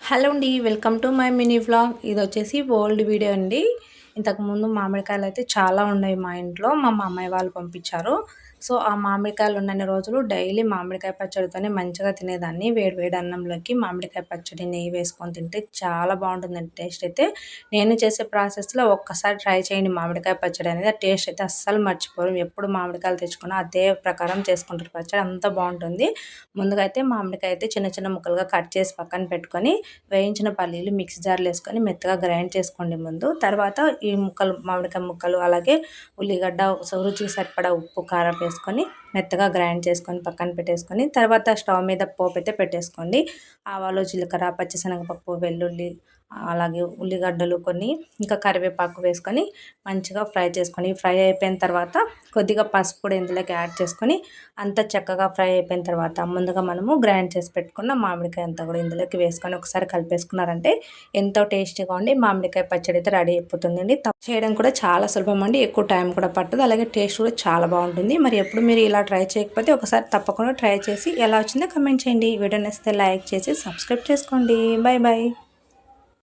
Hello అండి, welcome to my mini vlog. ఇది వచ్చేసి ఓల్డ్ వీడియో అండి. ఇంతకుముందు మామిడికాయలు అయితే చాలా ఉన్నాయి మా ఇంట్లో. మా మామయ్య వాళ్ళు పంపించారు. సో ఆ మామిడికాయలు ఉన్నన్ని రోజులు డైలీ మామిడికాయ పచ్చడితోనే మంచిగా తినేదాన్ని. వేడి వేడి అన్నంలోకి మామిడికాయ పచ్చడి నెయ్యి వేసుకొని తింటే చాలా బాగుంటుందండి. టేస్ట్ అయితే నేను చేసే ప్రాసెస్లో ఒక్కసారి ట్రై చేయండి. మామిడికాయ పచ్చడి అనేది ఆ టేస్ట్ అయితే అస్సలు మర్చిపోరు. ఎప్పుడు మామిడికాయలు తెచ్చుకున్నా అదే ప్రకారం చేసుకుంటారు పచ్చడి, అంత బాగుంటుంది. ముందుగా అయితే మామిడికాయ అయితే చిన్న చిన్న ముక్కలుగా కట్ చేసి పక్కన పెట్టుకొని వేయించిన పల్లీలు మిక్సీ జార్లో వేసుకొని మెత్తగా గ్రైండ్ చేసుకోండి ముందు. తర్వాత ఈ మామిడికాయ ముక్కలు అలాగే ఉల్లిగడ్డ రుచికి సరిపడా ఉప్పు కారం వేసుకొని మెత్తగా గ్రైండ్ చేసుకొని పక్కన పెట్టేసుకొని తర్వాత స్టవ్ మీద పోపు అయితే పెట్టేసుకోండి. ఆవాలు జీలకర్ర పచ్చిశనగపప్పు వెల్లుల్లి అలాగే ఉల్లిగడ్డలు కొన్ని ఇంకా కరివేపాకు వేసుకొని మంచిగా ఫ్రై చేసుకొని ఫ్రై అయిపోయిన తర్వాత కొద్దిగా పసుపు కూడా ఇందులోకి యాడ్ చేసుకొని అంతా చక్కగా ఫ్రై అయిపోయిన తర్వాత ముందుగా మనము గ్రైండ్ చేసి పెట్టుకున్న మామిడికాయ అంతా కూడా ఇందులోకి వేసుకొని ఒకసారి కలిపేసుకున్నారంటే ఎంతో టేస్టీగా ఉండి మామిడికాయ పచ్చడి అయితే రెడీ అయిపోతుందండి. చేయడం కూడా చాలా సులభం అండి, ఎక్కువ టైం కూడా పట్టదు, అలాగే టేస్ట్ కూడా చాలా బాగుంటుంది. మరి ఎప్పుడు మీరు ఇలా ట్రై చేయకపోతే ఒకసారి తప్పకుండా ట్రై చేసి ఎలా వచ్చిందో కమెంట్ చేయండి. వీడియో నచ్చితే లైక్ చేసి సబ్స్క్రైబ్ చేసుకోండి. Bye bye.